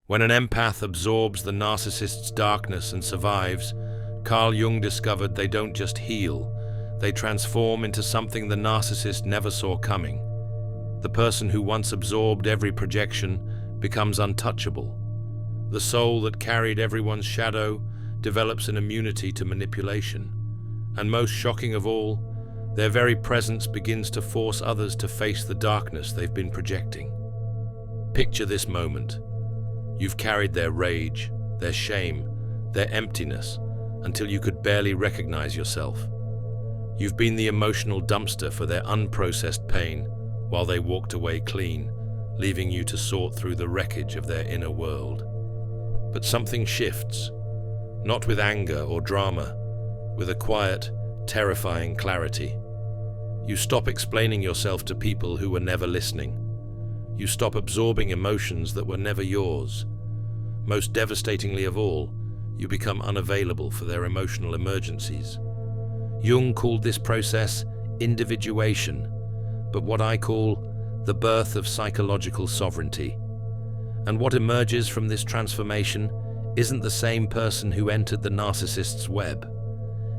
When an empath absorbs the narcissist's darkness and survives, Carl Jung discovered they don't just heal, they transform into something the narcissist never saw coming. The person who once absorbed every projection becomes untouchable. The soul that carried everyone's shadow develops an immunity to manipulation. And most shocking of all, their very presence begins to force others to face the darkness they've been projecting. Picture this moment. You've carried their rage, their shame, their emptiness, until you could barely recognize yourself. You've been the emotional dumpster for their unprocessed pain, while they walked away clean, leaving you to sort through the wreckage of their inner world. But something shifts, not with anger or drama, with a quiet, terrifying clarity. You stop explaining yourself to people who were never listening. You stop absorbing emotions that were never yours. Most devastatingly of all, you become unavailable for their emotional emergencies. Jung called this process individuation, but what I call the birth of psychological sovereignty. And what emerges from this transformation isn't the same person who entered the narcissist's web.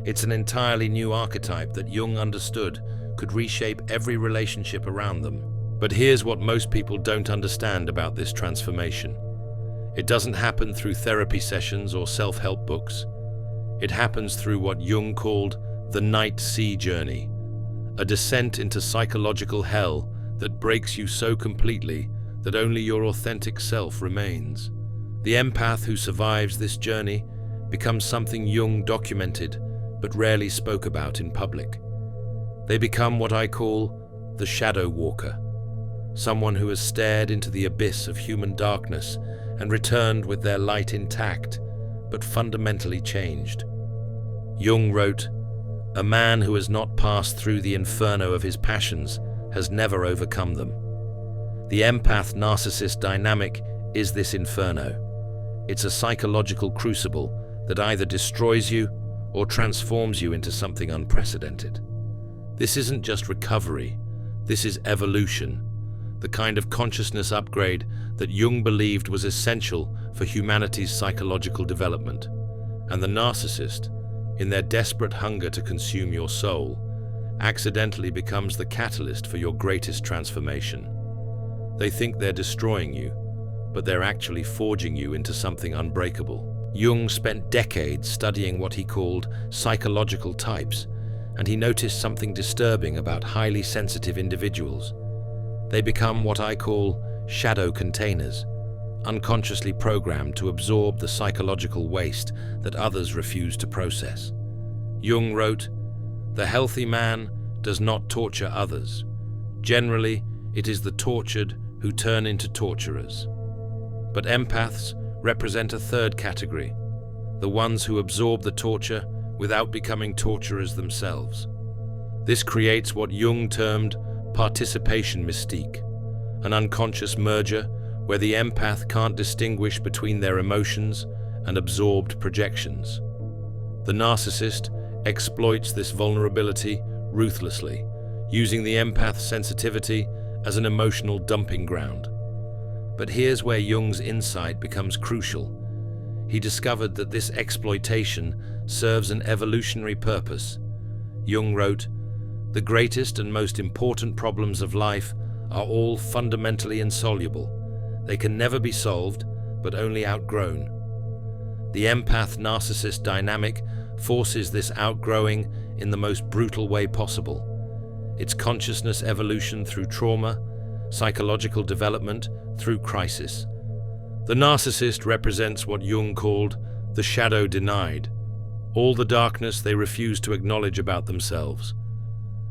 It's an entirely new archetype that Jung understood could reshape every relationship around them. But here's what most people don't understand about this transformation. It doesn't happen through therapy sessions or self-help books. It happens through what Jung called the night sea journey, a descent into psychological hell that breaks you so completely that only your authentic self remains. The empath who survives this journey becomes something Jung documented but rarely spoke about in public. They become what I call the shadow walker, someone who has stared into the abyss of human darkness and returned with their light intact, but fundamentally changed. Jung wrote, "A man who has not passed through the inferno of his passions has never overcome them." The empath-narcissist dynamic is this inferno. It's a psychological crucible that either destroys you or transforms you into something unprecedented. This isn't just recovery, this is evolution, the kind of consciousness upgrade that Jung believed was essential for humanity's psychological development. And the narcissist, in their desperate hunger to consume your soul, accidentally becomes the catalyst for your greatest transformation. They think they're destroying you, but they're actually forging you into something unbreakable. Jung spent decades studying what he called psychological types, and he noticed something disturbing about highly sensitive individuals. They become what I call shadow containers, unconsciously programmed to absorb the psychological waste that others refuse to process. Jung wrote, "The healthy man does not torture others. Generally, it is the tortured who turn into torturers." But empaths represent a third category, the ones who absorb the torture without becoming torturers themselves. This creates what Jung termed participation mystique, an unconscious merger where the empath can't distinguish between their emotions and absorbed projections. The narcissist exploits this vulnerability ruthlessly, using the empath's sensitivity as an emotional dumping ground. But here's where Jung's insight becomes crucial. He discovered that this exploitation serves an evolutionary purpose. Jung wrote, "The greatest and most important problems of life are all fundamentally insoluble. They can never be solved, but only outgrown." The empath-narcissist dynamic forces this outgrowing in the most brutal way possible. It's consciousness evolution through trauma, psychological development through crisis. The narcissist represents what Jung called the shadow denied, all the darkness they refuse to acknowledge about themselves.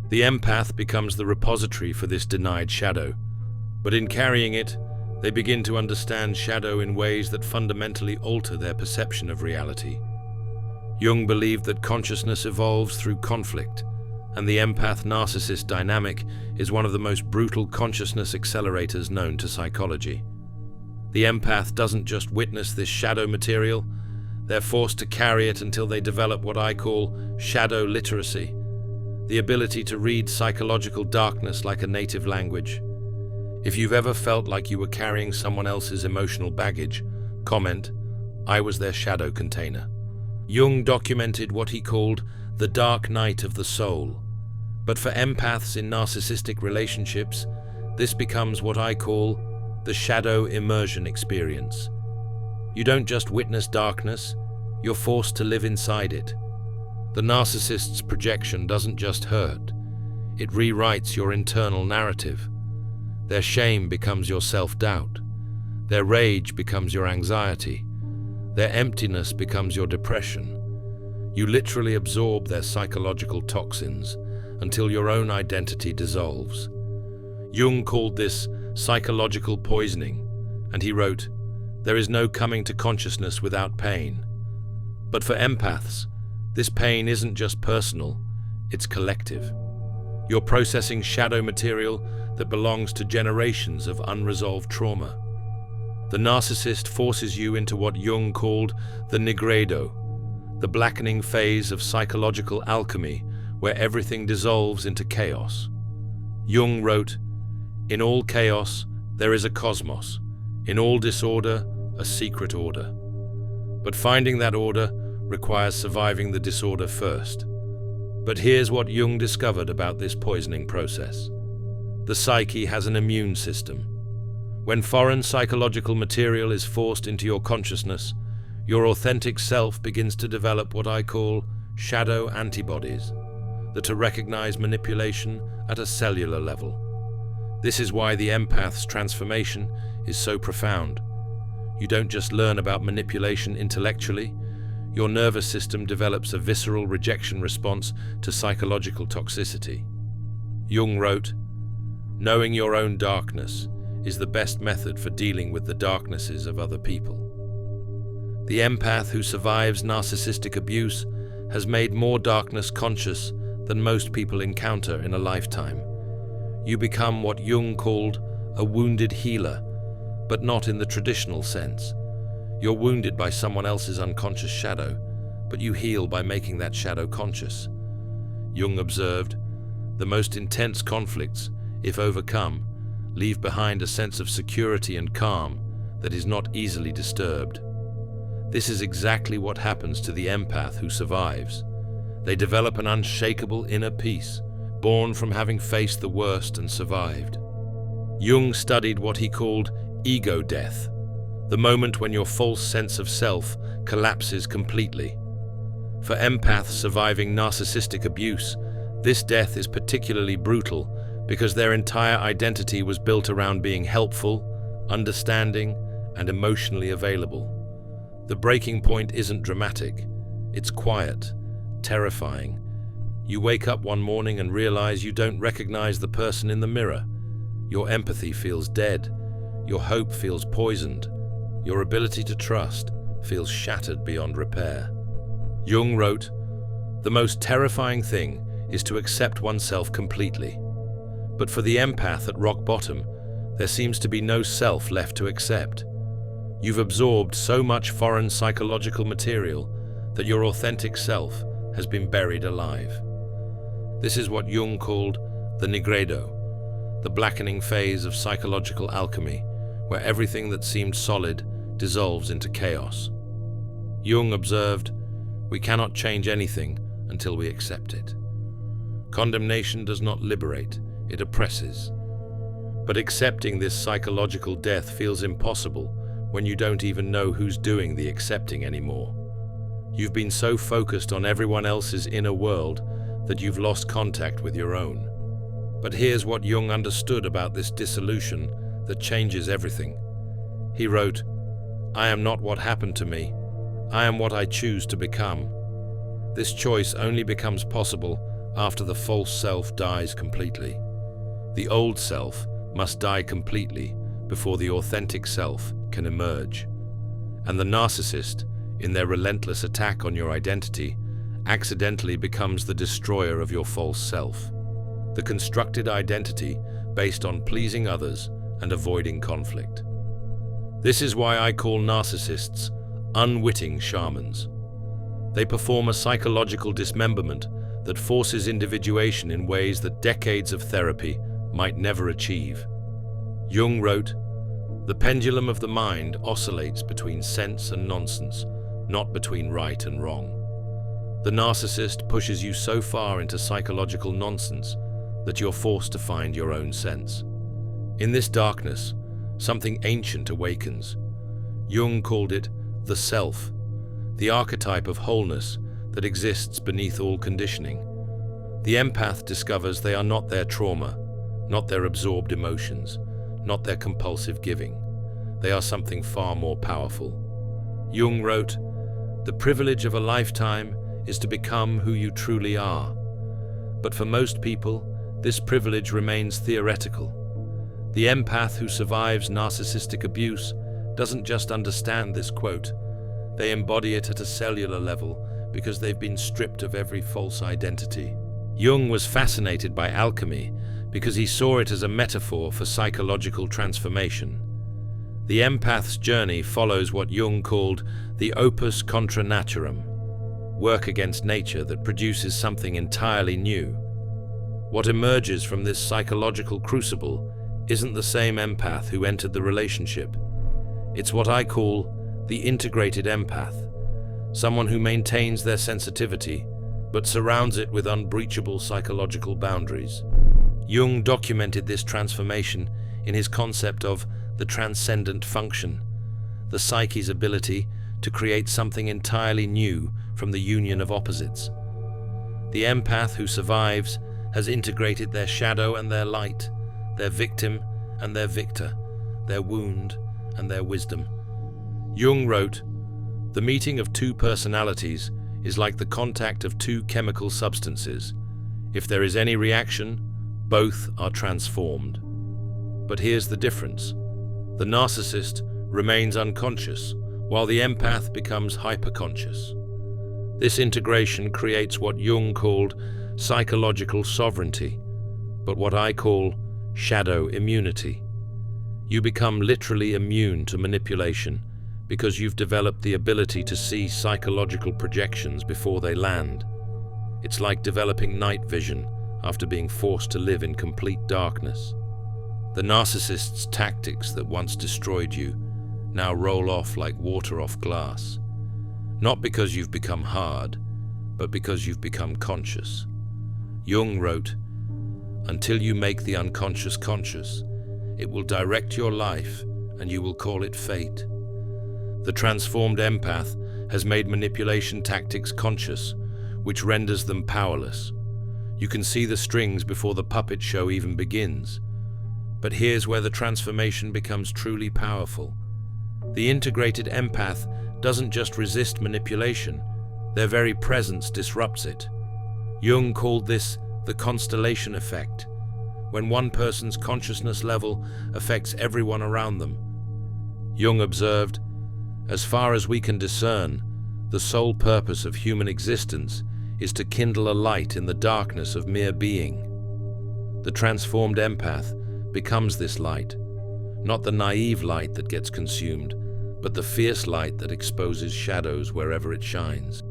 The empath becomes the repository for this denied shadow, but in carrying it, they begin to understand shadow in ways that fundamentally alter their perception of reality. Jung believed that consciousness evolves through conflict, and the empath-narcissist dynamic is one of the most brutal consciousness accelerators known to psychology. The empath doesn't just witness this shadow material, they're forced to carry it until they develop what I call shadow literacy, the ability to read psychological darkness like a native language. If you've ever felt like you were carrying someone else's emotional baggage, Comment: I was their shadow container. Jung documented what he called the dark night of the soul. But for empaths in narcissistic relationships, this becomes what I call the shadow immersion experience. You don't just witness darkness, you're forced to live inside it. The narcissist's projection doesn't just hurt, it rewrites your internal narrative. Their shame becomes your self-doubt. Their rage becomes your anxiety. Their emptiness becomes your depression. You literally absorb their psychological toxins until your own identity dissolves. Jung called this psychological poisoning, and he wrote, "There is no coming to consciousness without pain." But for empaths, this pain isn't just personal, it's collective. You're processing shadow material that belongs to generations of unresolved trauma. The narcissist forces you into what Jung called the nigredo, the blackening phase of psychological alchemy where everything dissolves into chaos. Jung wrote, "In all chaos, there is a cosmos. In all disorder, a secret order. But finding that order requires surviving the disorder first." But here's what Jung discovered about this poisoning process. The psyche has an immune system. When foreign psychological material is forced into your consciousness, your authentic self begins to develop what I call shadow antibodies that recognize manipulation at a cellular level. This is why the empath's transformation is so profound. You don't just learn about manipulation intellectually, your nervous system develops a visceral rejection response to psychological toxicity. Jung wrote, "Knowing your own darkness is the best method for dealing with the darknesses of other people." The empath who survives narcissistic abuse has made more darkness conscious than most people encounter in a lifetime. You become what Jung called a wounded healer, but not in the traditional sense. You're wounded by someone else's unconscious shadow, but you heal by making that shadow conscious. Jung observed, the most intense conflicts, if overcome, leave behind a sense of security and calm that is not easily disturbed. This is exactly what happens to the empath who survives. They develop an unshakable inner peace, born from having faced the worst and survived. Jung studied what he called ego death, the moment when your false sense of self collapses completely. For empaths surviving narcissistic abuse, this death is particularly brutal because their entire identity was built around being helpful, understanding, and emotionally available. The breaking point isn't dramatic, it's quiet, terrifying. You wake up one morning and realize you don't recognize the person in the mirror. Your empathy feels dead, your hope feels poisoned, your ability to trust feels shattered beyond repair. Jung wrote, "The most terrifying thing is to accept oneself completely. But for the empath at rock bottom, there seems to be no self left to accept. You've absorbed so much foreign psychological material that your authentic self has been buried alive." This is what Jung called the nigredo, the blackening phase of psychological alchemy, where everything that seemed solid dissolves into chaos. Jung observed, "We cannot change anything until we accept it." Condemnation does not liberate, it oppresses. But accepting this psychological death feels impossible when you don't even know who's doing the accepting anymore. You've been so focused on everyone else's inner world that you've lost contact with your own. But here's what Jung understood about this dissolution that changes everything. He wrote, "I am not what happened to me. I am what I choose to become." This choice only becomes possible after the false self dies completely. The old self must die completely before the authentic self can emerge. And the narcissist, in their relentless attack on your identity, accidentally becomes the destroyer of your false self, the constructed identity based on pleasing others and avoiding conflict. This is why I call narcissists unwitting shamans. They perform a psychological dismemberment that forces individuation in ways that decades of therapy might never achieve. Jung wrote, The pendulum of the mind oscillates between sense and nonsense, not between right and wrong. The narcissist pushes you so far into psychological nonsense that you're forced to find your own sense. In this darkness, something ancient awakens. Jung called it the self, the archetype of wholeness that exists beneath all conditioning. The empath discovers they are not their trauma, not their absorbed emotions, not their compulsive giving. They are something far more powerful. Jung wrote, "The privilege of a lifetime is to become who you truly are." But for most people, this privilege remains theoretical. The empath who survives narcissistic abuse doesn't just understand this quote, they embody it at a cellular level because they've been stripped of every false identity. Jung was fascinated by alchemy because he saw it as a metaphor for psychological transformation. The empath's journey follows what Jung called the opus contra naturam, work against nature that produces something entirely new. What emerges from this psychological crucible isn't the same empath who entered the relationship. It's what I call the integrated empath, someone who maintains their sensitivity but surrounds it with unbreachable psychological boundaries. Jung documented this transformation in his concept of the transcendent function, the psyche's ability to create something entirely new from the union of opposites. The empath who survives has integrated their shadow and their light, their victim and their victor, their wound and their wisdom. Jung wrote, "The meeting of two personalities is like the contact of two chemical substances. If there is any reaction, both are transformed." But here's the difference. The narcissist remains unconscious, while the empath becomes hyperconscious. This integration creates what Jung called psychological sovereignty, but what I call shadow immunity. You become literally immune to manipulation because you've developed the ability to see psychological projections before they land. It's like developing night vision after being forced to live in complete darkness. The narcissist's tactics that once destroyed you now roll off like water off glass. Not because you've become hard, but because you've become conscious. Jung wrote, "Until you make the unconscious conscious, it will direct your life and you will call it fate." The transformed empath has made manipulation tactics conscious, which renders them powerless. You can see the strings before the puppet show even begins. But here's where the transformation becomes truly powerful. The integrated empath doesn't just resist manipulation, their very presence disrupts it. Jung called this the constellation effect, when one person's consciousness level affects everyone around them. Jung observed, "As far as we can discern, the sole purpose of human existence is to kindle a light in the darkness of mere being." The transformed empath becomes this light, not the naive light that gets consumed, but the fierce light that exposes shadows wherever it shines.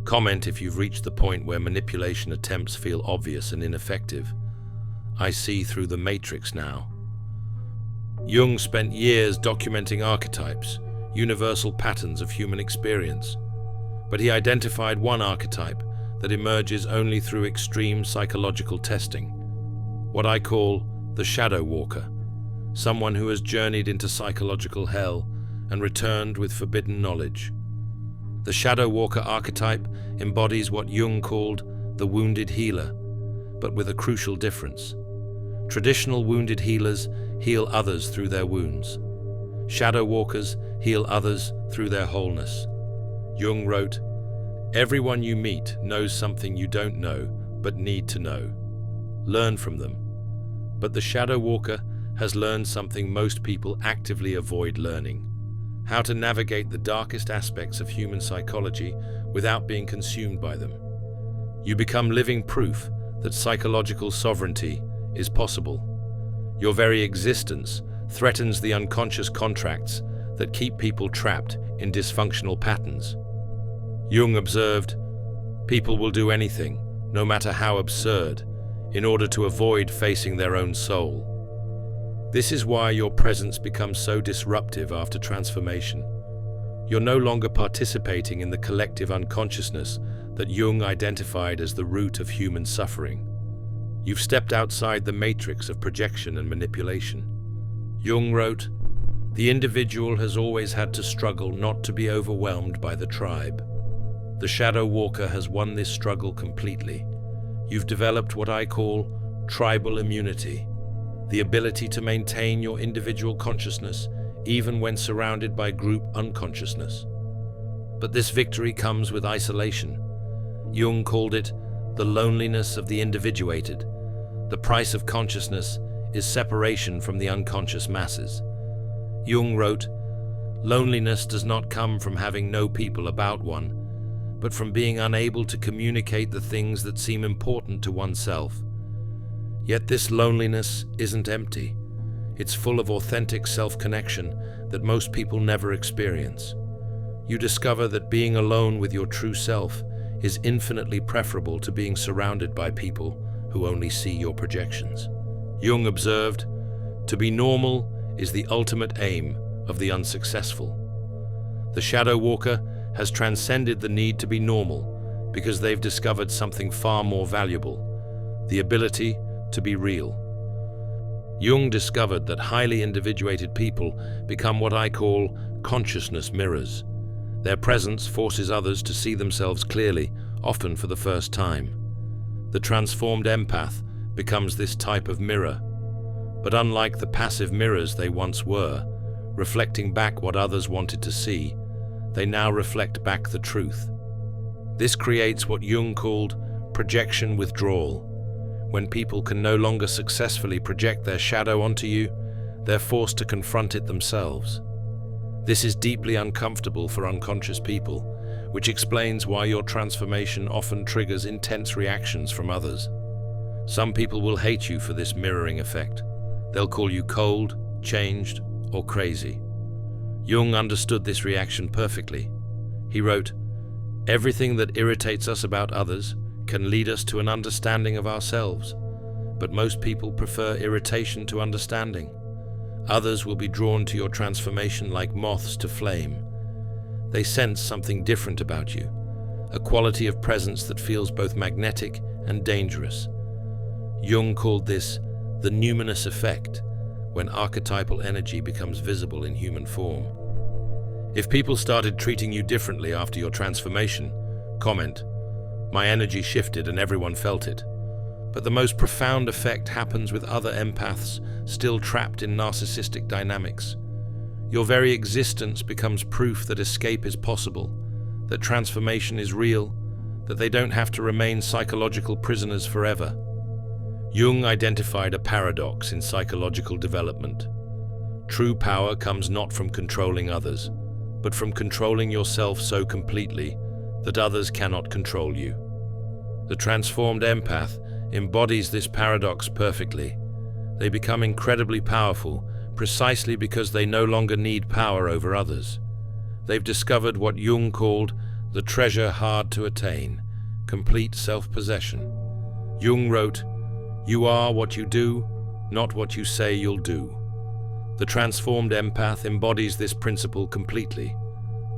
Comment if you've reached the point where manipulation attempts feel obvious and ineffective. I see through the matrix now. Jung spent years documenting archetypes, universal patterns of human experience, but he identified one archetype that emerges only through extreme psychological testing, what I call the shadow walker, someone who has journeyed into psychological hell and returned with forbidden knowledge. The shadow walker archetype embodies what Jung called the wounded healer, but with a crucial difference. Traditional wounded healers heal others through their wounds. Shadow walkers heal others through their wholeness. Jung wrote, "Everyone you meet knows something you don't know but need to know. Learn from them." But the shadow walker has learned something most people actively avoid learning: how to navigate the darkest aspects of human psychology without being consumed by them. You become living proof that psychological sovereignty is possible. Your very existence threatens the unconscious contracts that keep people trapped in dysfunctional patterns. Jung observed, "People will do anything, no matter how absurd, in order to avoid facing their own soul." This is why your presence becomes so disruptive after transformation. You're no longer participating in the collective unconsciousness that Jung identified as the root of human suffering. You've stepped outside the matrix of projection and manipulation. Jung wrote, "The individual has always had to struggle not to be overwhelmed by the tribe. The shadow walker has won this struggle completely. You've developed what I call tribal immunity, the ability to maintain your individual consciousness even when surrounded by group unconsciousness. But this victory comes with isolation. Jung called it the loneliness of the individuated. The price of consciousness is separation from the unconscious masses." Jung wrote, "Loneliness does not come from having no people about one, but from being unable to communicate the things that seem important to oneself. Yet this loneliness isn't empty. It's full of authentic self-connection that most people never experience. You discover that being alone with your true self is infinitely preferable to being surrounded by people who only see your projections." Jung observed, "To be normal is the ultimate aim of the unsuccessful." The shadow walker has transcended the need to be normal because they've discovered something far more valuable, the ability to be real. Jung discovered that highly individuated people become what I call consciousness mirrors. Their presence forces others to see themselves clearly, often for the first time. The transformed empath becomes this type of mirror. But unlike the passive mirrors they once were, reflecting back what others wanted to see, they now reflect back the truth. This creates what Jung called projection withdrawal. When people can no longer successfully project their shadow onto you, they're forced to confront it themselves. This is deeply uncomfortable for unconscious people, which explains why your transformation often triggers intense reactions from others. Some people will hate you for this mirroring effect. They'll call you cold, changed, or crazy. Jung understood this reaction perfectly. He wrote, "Everything that irritates us about others can lead us to an understanding of ourselves, but most people prefer irritation to understanding. Others will be drawn to your transformation like moths to flame. They sense something different about you, a quality of presence that feels both magnetic and dangerous." Jung called this the numinous effect, when archetypal energy becomes visible in human form. If people started treating you differently after your transformation, comment, "My energy shifted and everyone felt it." But the most profound effect happens with other empaths still trapped in narcissistic dynamics. Your very existence becomes proof that escape is possible, that transformation is real, that they don't have to remain psychological prisoners forever. Jung identified a paradox in psychological development. True power comes not from controlling others, but from controlling yourself so completely that others cannot control you. The transformed empath embodies this paradox perfectly. They become incredibly powerful precisely because they no longer need power over others. They've discovered what Jung called the treasure hard to attain, complete self-possession. Jung wrote, "You are what you do, not what you say you'll do." The transformed empath embodies this principle completely.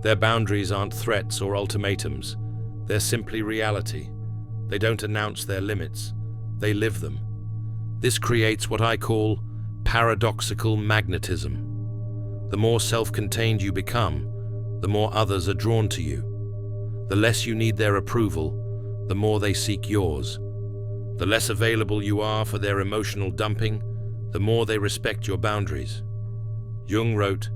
Their boundaries aren't threats or ultimatums. They're simply reality. They don't announce their limits. They live them. This creates what I call paradoxical magnetism. The more self-contained you become, the more others are drawn to you. The less you need their approval, the more they seek yours. The less available you are for their emotional dumping, the more they respect your boundaries. Jung wrote,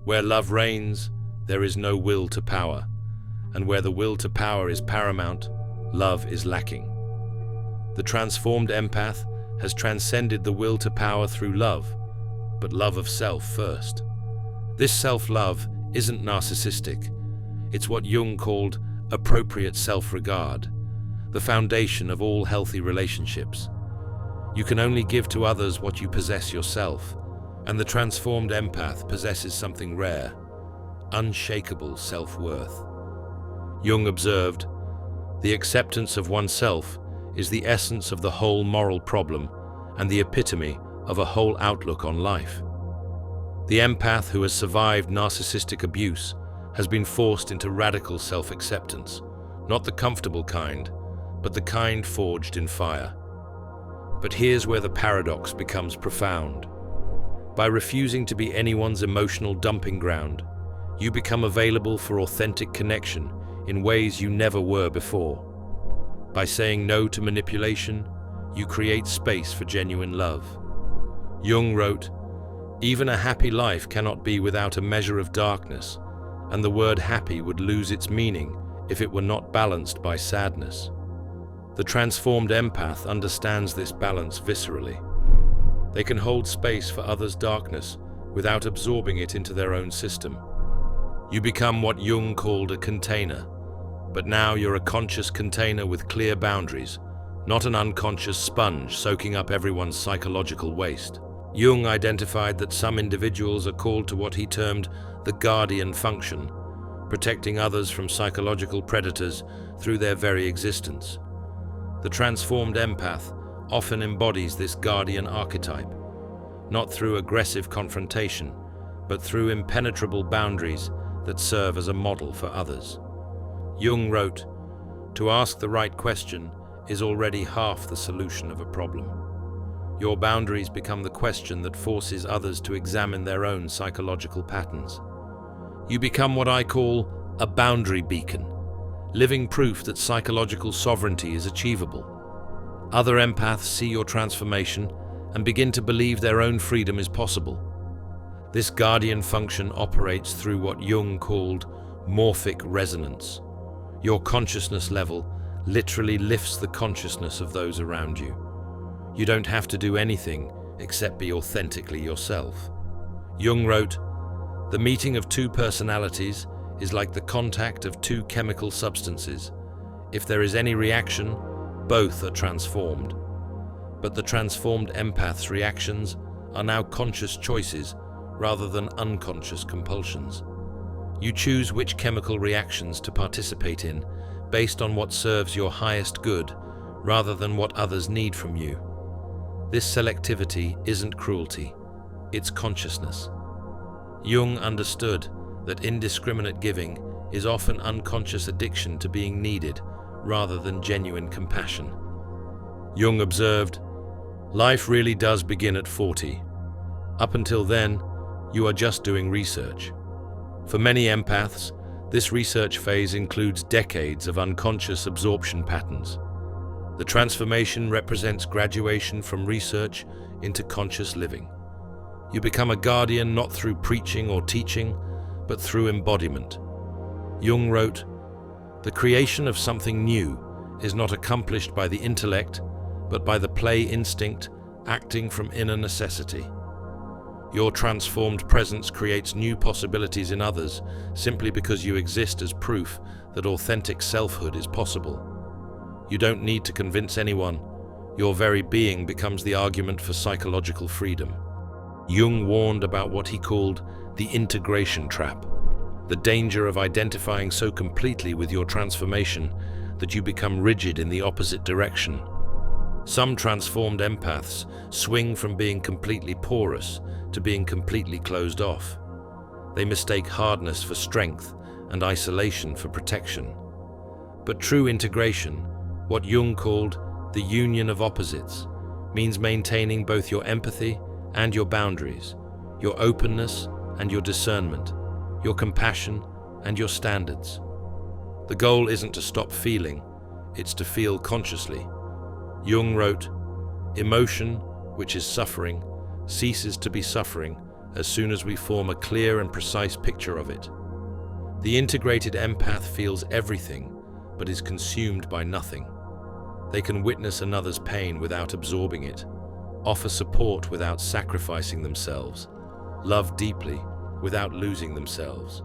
"Where love reigns, there is no will to power, and where the will to power is paramount, love is lacking." The transformed empath has transcended the will to power through love, but love of self first. This self-love isn't narcissistic. It's what Jung called appropriate self-regard, the foundation of all healthy relationships. You can only give to others what you possess yourself, and the transformed empath possesses something rare, unshakable self-worth. Jung observed, "The acceptance of oneself is the essence of the whole moral problem and the epitome of a whole outlook on life. The empath who has survived narcissistic abuse has been forced into radical self-acceptance, not the comfortable kind, but the kind forged in fire. But here's where the paradox becomes profound. By refusing to be anyone's emotional dumping ground, you become available for authentic connection in ways you never were before. By saying no to manipulation, you create space for genuine love. Jung wrote, "Even a happy life cannot be without a measure of darkness, and the word happy would lose its meaning if it were not balanced by sadness." The transformed empath understands this balance viscerally. They can hold space for others' darkness without absorbing it into their own system. You become what Jung called a container, but now you're a conscious container with clear boundaries, not an unconscious sponge soaking up everyone's psychological waste. Jung identified that some individuals are called to what he termed the guardian function, protecting others from psychological predators through their very existence. The transformed empath often embodies this guardian archetype, not through aggressive confrontation, but through impenetrable boundaries that serve as a model for others. Jung wrote, "To ask the right question is already half the solution of a problem." Your boundaries become the question that forces others to examine their own psychological patterns. You become what I call a boundary beacon, living proof that psychological sovereignty is achievable. Other empaths see your transformation and begin to believe their own freedom is possible. This guardian function operates through what Jung called morphic resonance. Your consciousness level literally lifts the consciousness of those around you. You don't have to do anything except be authentically yourself. Jung wrote, "The meeting of two personalities is like the contact of two chemical substances. If there is any reaction, both are transformed." But the transformed empath's reactions are now conscious choices rather than unconscious compulsions. You choose which chemical reactions to participate in based on what serves your highest good rather than what others need from you. This selectivity isn't cruelty, it's consciousness. Jung understood that indiscriminate giving is often unconscious addiction to being needed rather than genuine compassion. Jung observed, "Life really does begin at 40. Up until then, you are just doing research." For many empaths, this research phase includes decades of unconscious absorption patterns. The transformation represents graduation from research into conscious living. You become a guardian not through preaching or teaching, but through embodiment. Jung wrote, "The creation of something new is not accomplished by the intellect, but by the play instinct acting from inner necessity." Your transformed presence creates new possibilities in others simply because you exist as proof that authentic selfhood is possible. You don't need to convince anyone. Your very being becomes the argument for psychological freedom. Jung warned about what he called the integration trap, the danger of identifying so completely with your transformation that you become rigid in the opposite direction. Some transformed empaths swing from being completely porous to being completely closed off. They mistake hardness for strength and isolation for protection. But true integration, what Jung called the union of opposites, means maintaining both your empathy and your boundaries, your openness and your discernment, your compassion and your standards. The goal isn't to stop feeling, it's to feel consciously. Jung wrote, "Emotion, which is suffering, ceases to be suffering as soon as we form a clear and precise picture of it." The integrated empath feels everything, but is consumed by nothing. They can witness another's pain without absorbing it, offer support without sacrificing themselves, love deeply without losing themselves.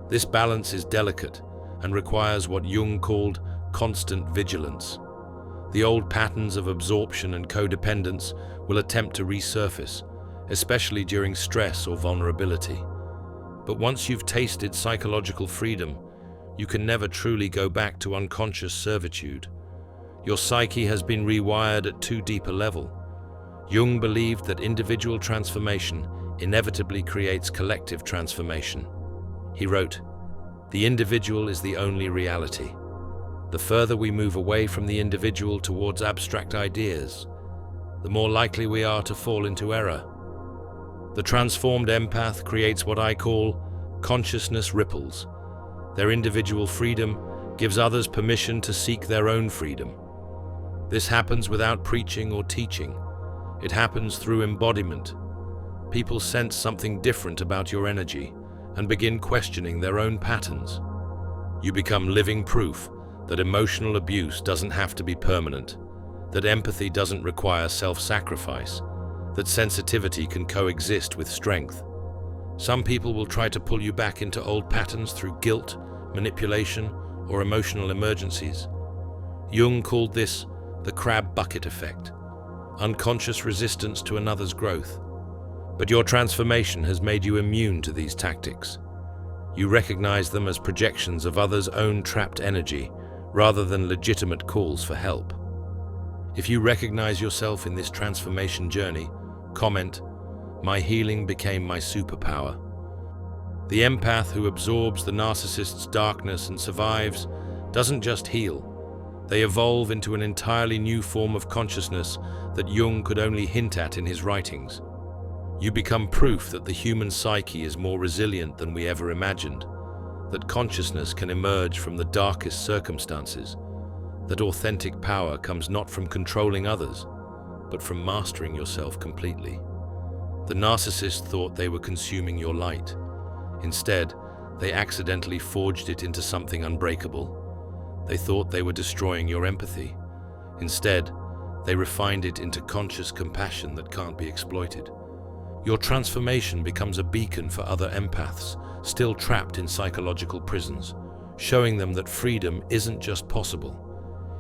This balance is delicate and requires what Jung called constant vigilance. The old patterns of absorption and codependence will attempt to resurface, especially during stress or vulnerability. But once you've tasted psychological freedom, you can never truly go back to unconscious servitude. Your psyche has been rewired at too deep a level. Jung believed that individual transformation inevitably creates collective transformation. He wrote, "The individual is the only reality. The further we move away from the individual towards abstract ideas, the more likely we are to fall into error. The transformed empath creates what I call consciousness ripples. Their individual freedom gives others permission to seek their own freedom. This happens without preaching or teaching. It happens through embodiment. People sense something different about your energy and begin questioning their own patterns. You become living proof that emotional abuse doesn't have to be permanent, that empathy doesn't require self-sacrifice, that sensitivity can coexist with strength. Some people will try to pull you back into old patterns through guilt, manipulation, or emotional emergencies. Jung called this the crab bucket effect, unconscious resistance to another's growth. But your transformation has made you immune to these tactics. You recognize them as projections of others' own trapped energy, rather than legitimate calls for help. If you recognize yourself in this transformation journey, comment, "My healing became my superpower." The empath who absorbs the narcissist's darkness and survives doesn't just heal. They evolve into an entirely new form of consciousness that Jung could only hint at in his writings. You become proof that the human psyche is more resilient than we ever imagined, that consciousness can emerge from the darkest circumstances, that authentic power comes not from controlling others, but from mastering yourself completely. The narcissist thought they were consuming your light. Instead, they accidentally forged it into something unbreakable. They thought they were destroying your empathy. Instead, they refined it into conscious compassion that can't be exploited. Your transformation becomes a beacon for other empaths, still trapped in psychological prisons, showing them that freedom isn't just possible.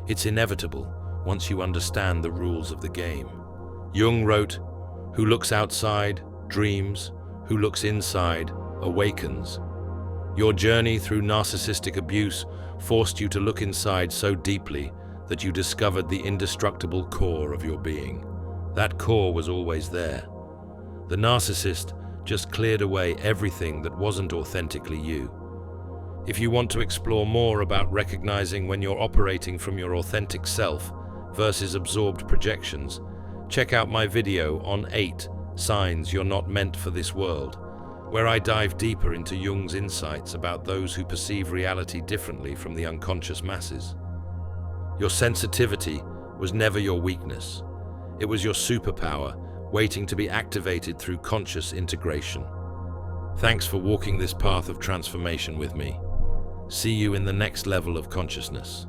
It's inevitable once you understand the rules of the game. Jung wrote, "Who looks outside, dreams. Who looks inside, awakens." Your journey through narcissistic abuse forced you to look inside so deeply that you discovered the indestructible core of your being. That core was always there. The narcissist just cleared away everything that wasn't authentically you. If you want to explore more about recognizing when you're operating from your authentic self versus absorbed projections, check out my video on 8 signs you're not meant for this world, where I dive deeper into Jung's insights about those who perceive reality differently from the unconscious masses. Your sensitivity was never your weakness. It was your superpower, waiting to be activated through conscious integration. Thanks for walking this path of transformation with me. See you in the next level of consciousness.